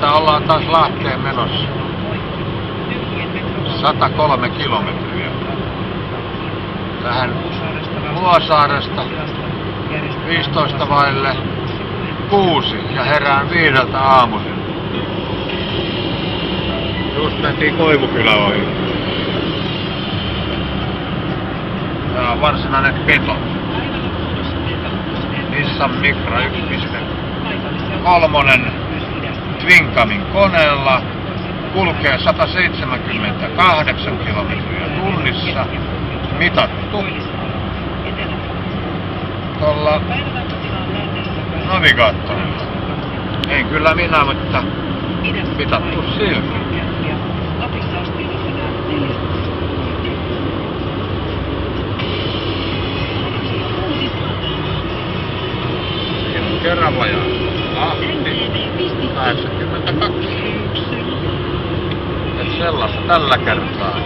Että ollaan taas Lahteen menossa. 103 kilometriä. Tähän Vuosaaresta 15 vaille 6 ja herään 5 aamuisin. Just mentiin Koivukylä ohi. Tää on varsinainen peto. Nissan Micra 1.3 Twincamin koneella. Kulkee 178 kilometriä tunnissa. Mitattu. Tuolla navigaattorilla. Ei kyllä minä, mutta mitattu silti. Siinä on Keravaja. Ahti. 82. Et sellaista tällä kertaa.